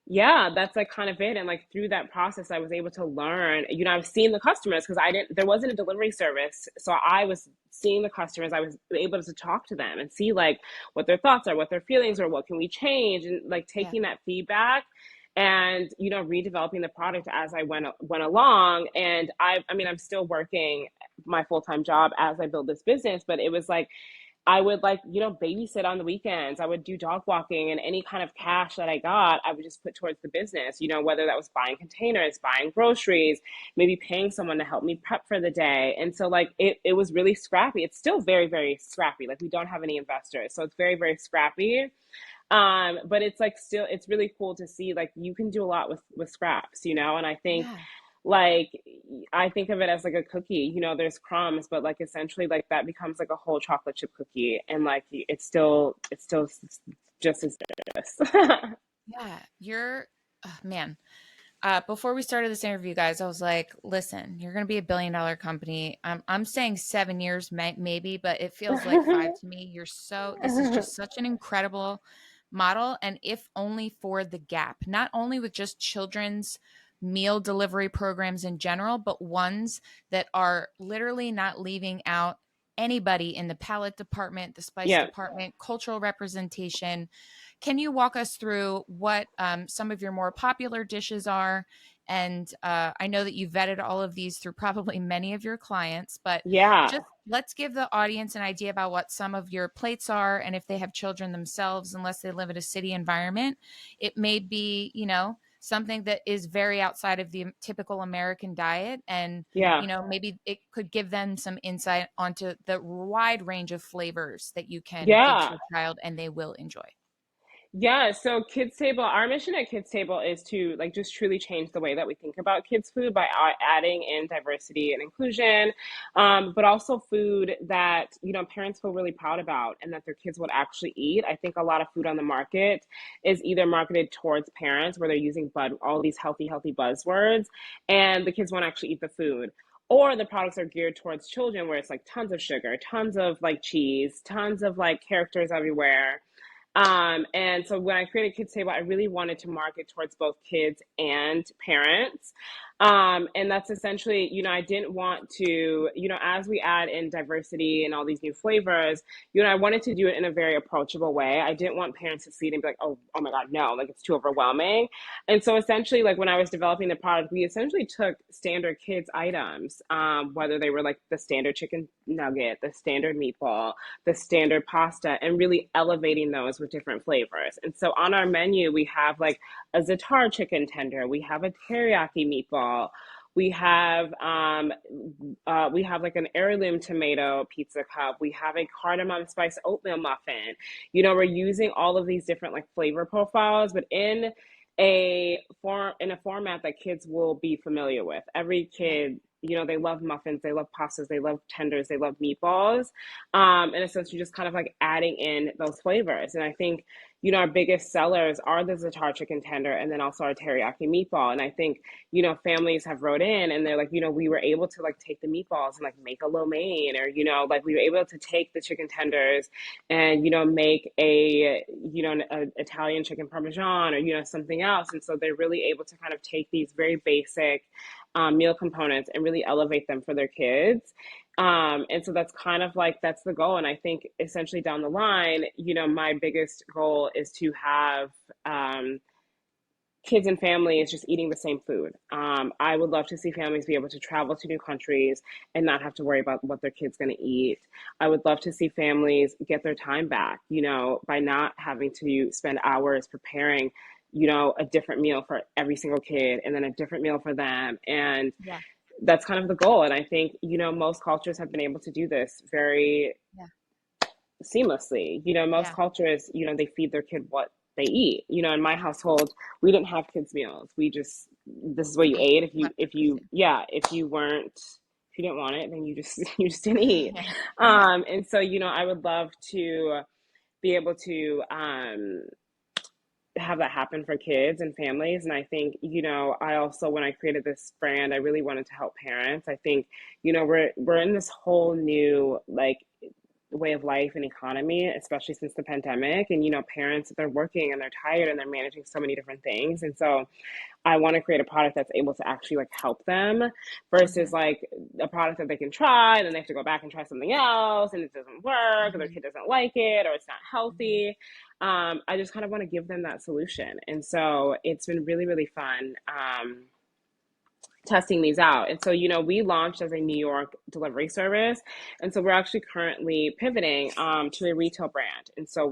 [SPEAKER 1] Mm-hmm.
[SPEAKER 2] yeah, that's like kind of it. And like through that process, I was able to learn, you know, I was seeing the customers because there wasn't a delivery service. So I was seeing the customers, I was able to talk to them and see like what their thoughts are, what their feelings are, what can we change, and like
[SPEAKER 1] Yeah.
[SPEAKER 2] taking that feedback and, you know, redeveloping the product as I went along. And I mean, I'm still working my full-time job as I build this business, but it was like, I would like, you know, babysit on the weekends. I would do dog walking, and any kind of cash that I got, I would just put towards the business, you know, whether that was buying containers, buying groceries, maybe paying someone to help me prep for the day. And so like it was really scrappy. It's still very, very scrappy. Like we don't have any investors. So it's very, very scrappy. But it's like still it's really cool to see like you can do a lot with scraps, you know, and I think
[SPEAKER 1] Yeah.
[SPEAKER 2] like I think of it as like a cookie, you know, there's crumbs, but like essentially like that becomes like a whole chocolate chip cookie, and like it's still just as delicious.
[SPEAKER 1] Yeah. You're, oh, man. Before we started this interview, guys, I was like, listen, you're going to be $1 billion company. I'm saying 7 years, maybe, but it feels like five to me. This is just such an incredible model. And if only for the gap, not only with just children's meal delivery programs in general, but ones that are literally not leaving out anybody in the palate department, the spice
[SPEAKER 2] Yeah,
[SPEAKER 1] department, cultural representation. Can you walk us through what some of your more popular dishes are? And I know that you vetted all of these through probably many of your clients, but
[SPEAKER 2] yeah,
[SPEAKER 1] just let's give the audience an idea about what some of your plates are. And if they have children themselves, unless they live in a city environment, it may be, you know, something that is very outside of the typical American diet. And,
[SPEAKER 2] yeah,
[SPEAKER 1] you know, maybe it could give them some insight onto the wide range of flavors that you can give to
[SPEAKER 2] yeah.
[SPEAKER 1] your child and they will enjoy.
[SPEAKER 2] Yeah, so Kids Table, our mission at Kids Table is to like just truly change the way that we think about kids food by adding in diversity and inclusion, but also food that, you know, parents feel really proud about and that their kids would actually eat. I think a lot of food on the market is either marketed towards parents where they're using all these healthy buzzwords, and the kids won't actually eat the food. Or the products are geared towards children where it's like tons of sugar, tons of like cheese, tons of like characters everywhere. And so when I created Kids Table, I really wanted to market towards both kids and parents. And that's essentially, you know, I didn't want to, you know, as we add in diversity and all these new flavors, you know, I wanted to do it in a very approachable way. I didn't want parents to see it and be like, oh my God, no, like it's too overwhelming. And so essentially, like when I was developing the product, we essentially took standard kids items, whether they were like the standard chicken nugget, the standard meatball, the standard pasta, and really elevating those with different flavors. And so on our menu, we have like a za'atar chicken tender, we have a teriyaki meatball, We have like an heirloom tomato pizza cup. We have a cardamom spice oatmeal muffin. We're using all of these different like flavor profiles, but in a format that kids will be familiar with. Every
[SPEAKER 1] Yeah.
[SPEAKER 2] kid, they love muffins, they love pastas, they love tenders, they love meatballs. In a sense, you're just kind of like adding in those flavors. And I think, our biggest sellers are the za'atar chicken tender and then also our teriyaki meatball. And I think, families have wrote in and they're like, we were able to like take the meatballs and like make a lo mein, or, like we were able to take the chicken tenders and, make an Italian chicken parmesan, or, something else. And so they're really able to kind of take these very basic meal components and really elevate them for their kids. And so that's kind of like, that's the goal. And I think essentially down the line, my biggest goal is to have kids and families just eating the same food. I would love to see families be able to travel to new countries and not have to worry about what their kid's going to eat. I would love to see families get their time back, by not having to spend hours preparing, a different meal for every single kid and then a different meal for them. And
[SPEAKER 1] Yeah.
[SPEAKER 2] that's kind of the goal. And I think, most cultures have been able to do this very
[SPEAKER 1] Yeah.
[SPEAKER 2] seamlessly. Most
[SPEAKER 1] Yeah.
[SPEAKER 2] cultures, they feed their kid what they eat. In my household, we didn't have kids meals. We just, this is what you
[SPEAKER 1] Ate
[SPEAKER 2] ate. If you, if
[SPEAKER 1] leftovers.
[SPEAKER 2] you, yeah, if you didn't want it, then you just, you just didn't eat.
[SPEAKER 1] Yeah.
[SPEAKER 2] And so, I would love to be able to, have that happen for kids and families. And I think, I also, when I created this brand, I really wanted to help parents. I think, we're in this whole new like way of life and economy, especially since the pandemic. And, parents, they're working and they're tired and they're managing so many different things. And so I want to create a product that's able to actually like help them versus
[SPEAKER 1] Mhm.
[SPEAKER 2] like a product that they can try and then they have to go back and try something else and it doesn't work or their
[SPEAKER 1] Mhm.
[SPEAKER 2] kid doesn't like it or it's not
[SPEAKER 1] Mhm.
[SPEAKER 2] healthy. I just kind of want to give them that solution. And so it's been really, really fun. Testing these out. And so, we launched as a New York delivery service. And so we're actually currently pivoting to a retail brand. And so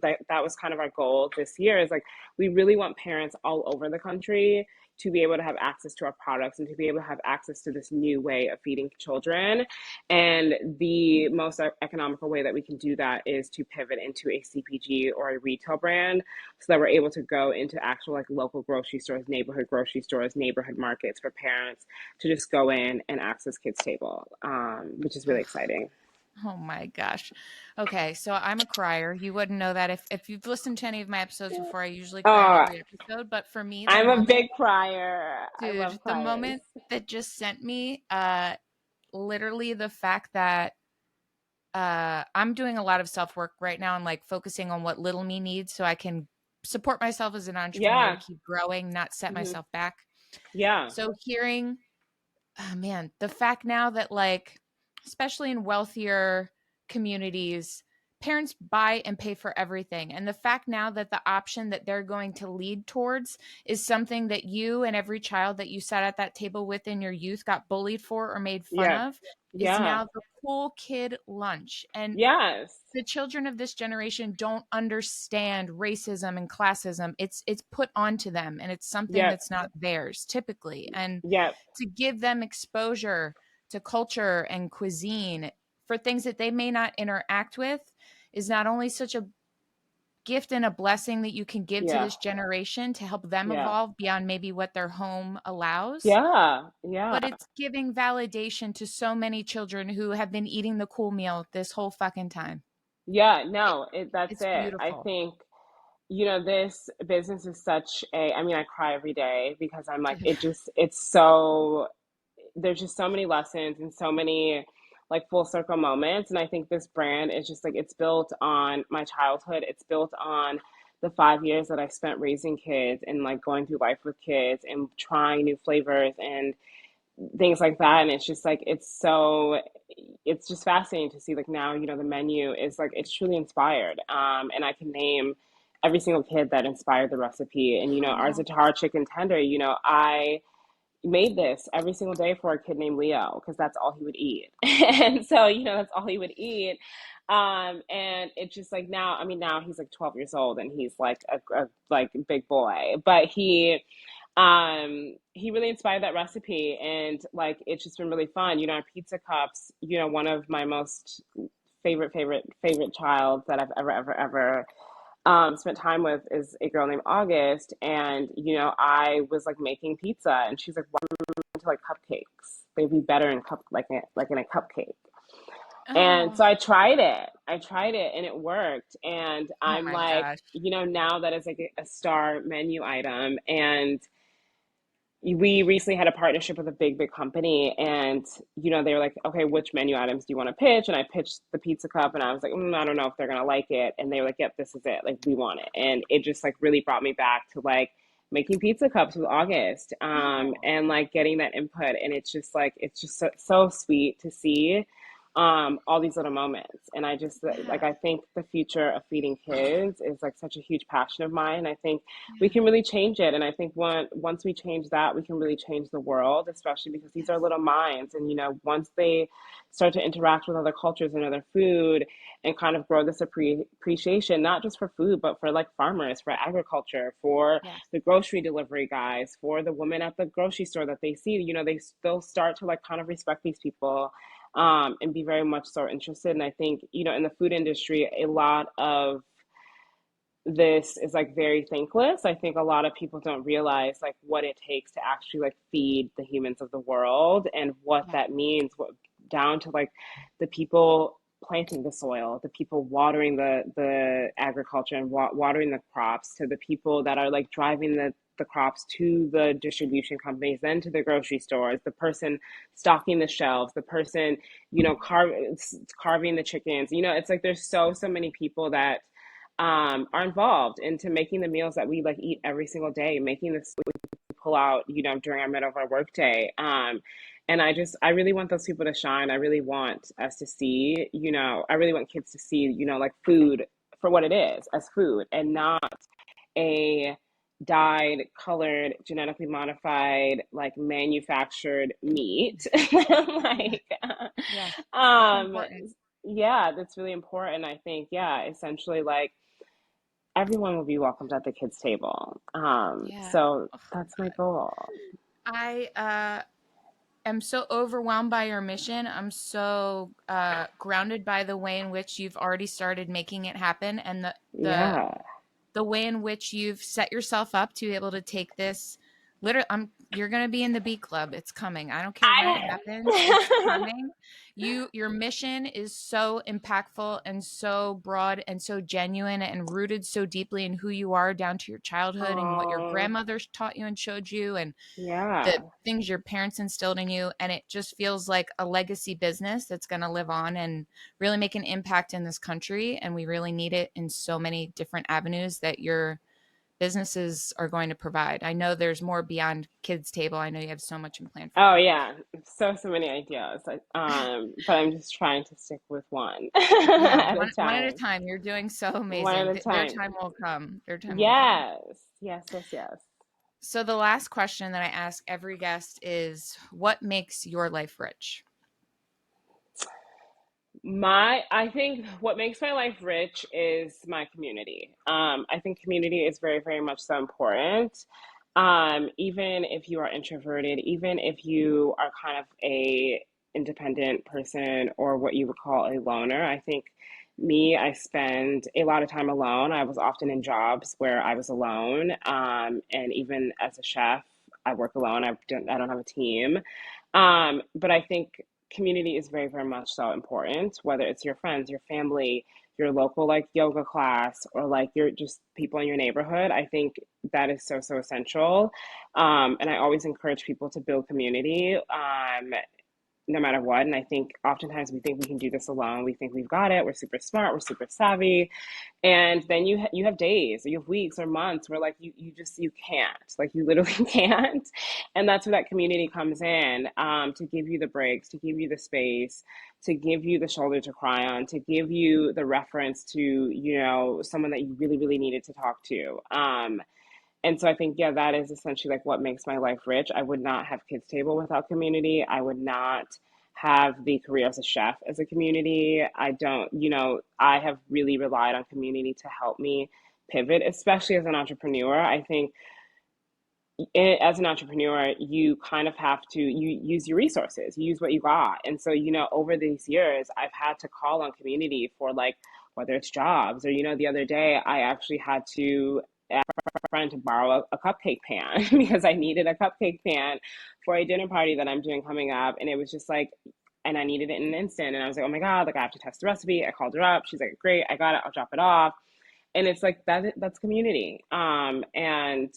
[SPEAKER 2] that was kind of our goal this year is like, we really want parents all over the country to be able to have access to our products and to be able to have access to this new way of feeding children. And the most economical way that we can do that is to pivot into a CPG or a retail brand so that we're able to go into actual like local grocery stores, neighborhood markets for parents to just go in and access Kids Table, which is really
[SPEAKER 1] Ugh.
[SPEAKER 2] exciting.
[SPEAKER 1] Oh my gosh. Okay, so I'm a crier. You wouldn't know that if you've listened to any of my episodes before. I usually cry at
[SPEAKER 2] Oh,
[SPEAKER 1] every episode, but for me, the
[SPEAKER 2] I'm a
[SPEAKER 1] moment,
[SPEAKER 2] big crier. I love
[SPEAKER 1] dude, the
[SPEAKER 2] criers.
[SPEAKER 1] moment that just sent me, literally the fact that I'm doing a lot of self work right now and like focusing on what little me needs so I can support myself as an entrepreneur to
[SPEAKER 2] Yeah.
[SPEAKER 1] keep growing, not set
[SPEAKER 2] Hmm.
[SPEAKER 1] myself back.
[SPEAKER 2] Yeah.
[SPEAKER 1] So hearing, oh man, the fact now that like, especially in wealthier communities, parents buy and pay for everything. And the fact now that the option that they're going to lead towards is something that you and every child that you sat at that table with in your youth got bullied for or made fun
[SPEAKER 2] Yeah.
[SPEAKER 1] of is
[SPEAKER 2] Yeah.
[SPEAKER 1] now the cool kid lunch. And
[SPEAKER 2] Yes.
[SPEAKER 1] the children of this generation don't understand racism and classism. It's put onto them and it's something
[SPEAKER 2] Yep.
[SPEAKER 1] that's not theirs typically. And
[SPEAKER 2] Yep.
[SPEAKER 1] to give them exposure to culture and cuisine for things that they may not interact with is not only such a gift and a blessing that you can give to
[SPEAKER 2] Yeah.
[SPEAKER 1] this generation to help them
[SPEAKER 2] Yeah.
[SPEAKER 1] evolve beyond maybe what their home allows,
[SPEAKER 2] Yeah. Yeah.
[SPEAKER 1] but it's giving validation to so many children who have been eating the cool meal this whole fucking time.
[SPEAKER 2] Yeah.
[SPEAKER 1] It,
[SPEAKER 2] No, that's
[SPEAKER 1] it's
[SPEAKER 2] it. I
[SPEAKER 1] beautiful.
[SPEAKER 2] think this business is such I mean, I cry every day because I'm like,
[SPEAKER 1] Dude.
[SPEAKER 2] it's so, there's just so many lessons and so many like full circle moments. And I think this brand is just like, it's built on my childhood. It's built on the 5 years that I spent raising kids and like going through life with kids and trying new flavors and things like that. And it's just like, it's just fascinating to see like now, the menu is like, it's truly inspired. And I can name every single kid that inspired the recipe. And, our
[SPEAKER 1] Oh,
[SPEAKER 2] Za'atar chicken tender, I made this every single day for a kid named Leo because that's all he would eat. And so, that's all he would eat. And it's just like now, I mean, now he's like 12 years old and he's like a like big boy, but He really inspired that recipe, and like it's just been really fun. Our pizza cups, one of my most favorite child that I've ever spent time with is a girl named August. And I was like making pizza, and she's like, why don't you into like cupcakes? They'd be better in like in a cupcake. And
[SPEAKER 1] Oh,
[SPEAKER 2] so I tried it and it worked. And
[SPEAKER 1] oh
[SPEAKER 2] I'm
[SPEAKER 1] my
[SPEAKER 2] like,
[SPEAKER 1] gosh.
[SPEAKER 2] now that is like a star menu item. And we recently had a partnership with a big company, and they were like, okay, which menu items do you want to pitch? And I pitched the pizza cup, and I was like, I don't know if they're gonna like it. And they were like, yep, this is it, like we want it. And it just like really brought me back to like making pizza cups with August,
[SPEAKER 1] Oh,
[SPEAKER 2] and like getting that input. And it's just so sweet to see all these little moments. And I just like,
[SPEAKER 1] yeah,
[SPEAKER 2] I think the future of feeding kids is like such a huge passion of mine. I think we
[SPEAKER 1] yeah,
[SPEAKER 2] can really change it. And I think once we change that, we can really change the world, especially because these are
[SPEAKER 1] yes,
[SPEAKER 2] little minds. And, once they start to interact with other cultures and other food and kind of grow this appreciation, not just for food, but for like farmers, for agriculture, for
[SPEAKER 1] yes,
[SPEAKER 2] the grocery delivery guys, for the women at the grocery store that they see, they'll start to like kind of respect these people, and be very much so interested. And I think, in the food industry, a lot of this is like very thankless. I think a lot of people don't realize like what it takes to actually like feed the humans of the world, and what
[SPEAKER 1] yeah,
[SPEAKER 2] that means, what down to like the people planting the soil, the people watering the agriculture and watering the crops, to the people that are like driving the crops to the distribution companies, then to the grocery stores, the person stocking the shelves, the person, carving the chickens. It's like there's so many people that are involved into making the meals that we like eat every single day, making this we pull out, during our middle of our workday. And I really want those people to shine. I really want us to see, I really want kids to see, like food for what it is, as food, and not a dyed, colored, genetically modified, like manufactured meat.
[SPEAKER 1] yeah,
[SPEAKER 2] like,
[SPEAKER 1] yes. So
[SPEAKER 2] um,
[SPEAKER 1] important.
[SPEAKER 2] yeah, that's really important. I think, yeah, essentially, like everyone will be welcomed at the kids' table.
[SPEAKER 1] Yeah.
[SPEAKER 2] So
[SPEAKER 1] Oh,
[SPEAKER 2] that's my
[SPEAKER 1] God.
[SPEAKER 2] goal.
[SPEAKER 1] I am so overwhelmed by your mission. I'm so grounded by the way in which you've already started making it happen, and
[SPEAKER 2] Yeah.
[SPEAKER 1] the way in which you've set yourself up to be able to take this. Literally, you're going to be in the B club. It's coming. I don't care when it happens. It's
[SPEAKER 2] I
[SPEAKER 1] coming. Your mission is so impactful and so broad and so genuine and rooted so deeply in who you are, down to your childhood and what your
[SPEAKER 2] Oh,
[SPEAKER 1] grandmother taught you and showed you, and the
[SPEAKER 2] yeah.
[SPEAKER 1] things your parents instilled in you. And it just feels like a legacy business that's going to live on and really make an impact in this country. And we really need it in so many different avenues that your businesses are going to provide. I know there's more beyond Kids Table. I know you have so much in plan for
[SPEAKER 2] Oh,
[SPEAKER 1] that.
[SPEAKER 2] yeah. So many ideas. But I'm just trying to stick with one
[SPEAKER 1] Yeah,
[SPEAKER 2] at a
[SPEAKER 1] one at a
[SPEAKER 2] time.
[SPEAKER 1] time. You're doing so
[SPEAKER 2] One at
[SPEAKER 1] amazing.
[SPEAKER 2] a
[SPEAKER 1] Their
[SPEAKER 2] time.
[SPEAKER 1] time will come. Their time will come.
[SPEAKER 2] Yes. Yes, yes, yes.
[SPEAKER 1] So the last question that I ask every guest is, what makes your life rich?
[SPEAKER 2] I think what makes my life rich is my community. I think community is very much so important. Even if you are introverted, even if you are kind of a independent person, or what you would call a loner, I think I spend a lot of time alone. I was often in jobs where I was alone. And even as a chef, I work alone. I don't have a team. But I think community is very much so important, whether it's your friends, your family, your local like yoga class, or like your just people in your neighborhood. I think that is so essential. And I always encourage people to build community. No matter what. And I think oftentimes we think we can do this alone. We think we've got it. We're super smart. We're super savvy. And then you have days, or you have weeks or months where like you can't, like you literally can't. And that's where that community comes in, to give you the breaks, to give you the space, to give you the shoulder to cry on, to give you the reference to, someone that you really needed to talk to. And so I think, yeah, that is essentially like what makes my life rich. I would not have Kids Table without community. I would not have the career as a chef as a community. I don't, I have really relied on community to help me pivot, especially as an entrepreneur. I think as an entrepreneur, you kind of have to you use your resources, you use what you got. And so, over these years, I've had to call on community for like whether it's jobs or, the other day I actually had to ask a friend to borrow a cupcake pan because I needed a cupcake pan for a dinner party that I'm doing coming up. And it was just like, and I needed it in an instant. And I was like, oh my God, like I have to test the recipe. I called her up. She's like, great, I got it. I'll drop it off. And it's like that's community. And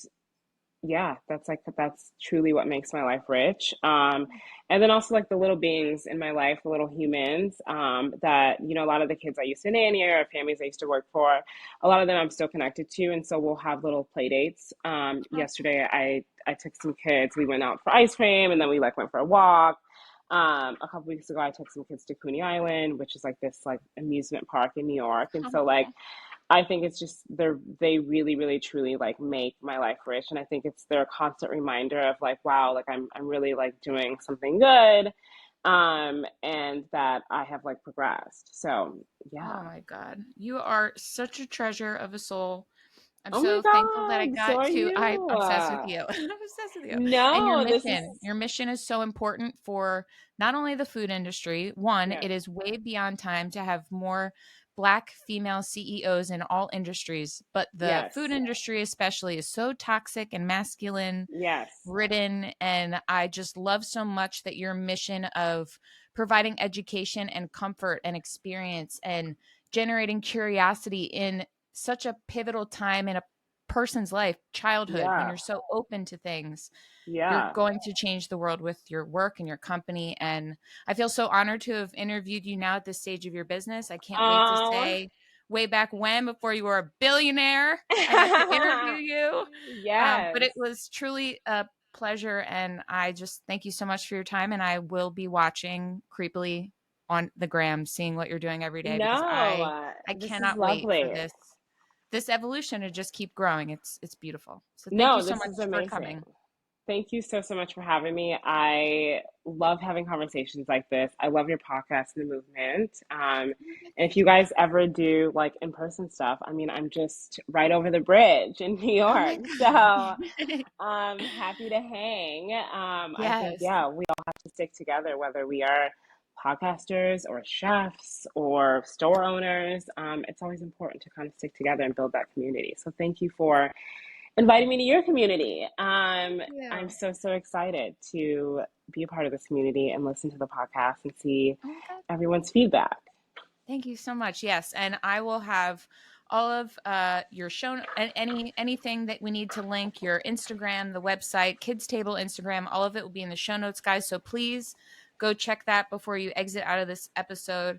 [SPEAKER 2] yeah, that's truly what makes my life rich. And then also like the little beings in my life, the little humans, that a lot of the kids I used to nanny or families I used to work for, a lot of them I'm still connected to, and so we'll have little play dates.
[SPEAKER 1] Oh,
[SPEAKER 2] Yesterday I took some kids, we went out for ice cream, and then we like went for a walk. A couple weeks ago I took some kids to Coney Island, which is like this like amusement park in New York, and so like I think it's just they really, really, truly like make my life rich. And I think they're a constant reminder of like, wow, like I'm really like doing something good. And that I have like progressed. So yeah.
[SPEAKER 1] oh my God. You are such a treasure of a soul. I'm
[SPEAKER 2] Oh my
[SPEAKER 1] so thankful that I
[SPEAKER 2] God, so
[SPEAKER 1] got
[SPEAKER 2] are
[SPEAKER 1] to, I'm
[SPEAKER 2] you.
[SPEAKER 1] obsessed with you. I'm obsessed with you. And
[SPEAKER 2] No, this is
[SPEAKER 1] your mission is so important for not only the food industry. One,
[SPEAKER 2] yes,
[SPEAKER 1] it is way beyond time to have more Black female CEOs in all industries, but the food
[SPEAKER 2] yes,
[SPEAKER 1] industry especially is so toxic and masculine
[SPEAKER 2] yes,
[SPEAKER 1] ridden. And I just love so much that your mission of providing education and comfort and experience and generating curiosity in such a pivotal time in a person's life, childhood, when
[SPEAKER 2] yeah,
[SPEAKER 1] you're so open to things, you're
[SPEAKER 2] yeah.
[SPEAKER 1] going to change the world with your work and your company. And I feel so honored to have interviewed you now at this stage of your business. I can't wait to
[SPEAKER 2] Oh,
[SPEAKER 1] say way back when, before you were a billionaire, I get to interview you. But
[SPEAKER 2] yes.
[SPEAKER 1] it was truly a pleasure. And I just thank you so much for your time. And I will be watching creepily on the gram, seeing what you're doing every day, because
[SPEAKER 2] No,
[SPEAKER 1] I
[SPEAKER 2] this is
[SPEAKER 1] cannot wait for
[SPEAKER 2] lovely.
[SPEAKER 1] this evolution to just keep growing. It's beautiful. So thank you
[SPEAKER 2] No,
[SPEAKER 1] so
[SPEAKER 2] this
[SPEAKER 1] much
[SPEAKER 2] is
[SPEAKER 1] for
[SPEAKER 2] amazing.
[SPEAKER 1] coming.
[SPEAKER 2] Thank you so, so much for having me. I love having conversations like this. I love your podcast and the movement. And if
[SPEAKER 1] Thank
[SPEAKER 2] you
[SPEAKER 1] you.
[SPEAKER 2] guys ever do like in person stuff, I mean, I'm just right over the bridge in New
[SPEAKER 1] Oh my
[SPEAKER 2] York. So
[SPEAKER 1] God.
[SPEAKER 2] I'm happy to hang. I think,
[SPEAKER 1] Yes.
[SPEAKER 2] yeah, we all have to stick together, whether we are podcasters or chefs or store owners. It's always important to kind of stick together and build that community. So thank you for inviting me to your community. I'm
[SPEAKER 1] You.
[SPEAKER 2] so, so excited to be a part of this community and listen to the podcast and see
[SPEAKER 1] Oh my God.
[SPEAKER 2] everyone's feedback.
[SPEAKER 1] Thank you so much. Yes, and I will have all of your show anything that we need to link, your Instagram, the website, Kids Table Instagram, all of it will be in the show notes, guys. So please go check that before you exit out of this episode.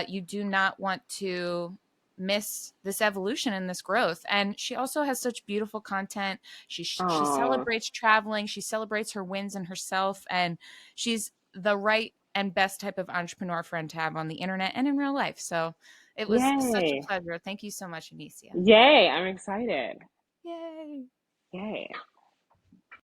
[SPEAKER 1] You do not want to miss this evolution and this growth. And she also has such beautiful content. She
[SPEAKER 2] Oh,
[SPEAKER 1] celebrates traveling. She celebrates her wins and herself, and she's the right and best type of entrepreneur friend to have on the internet and in real life. So it was such a
[SPEAKER 2] yay.
[SPEAKER 1] pleasure. Thank you so much, Anicia.
[SPEAKER 2] Yay. I'm excited.
[SPEAKER 1] Yay.
[SPEAKER 2] Yay.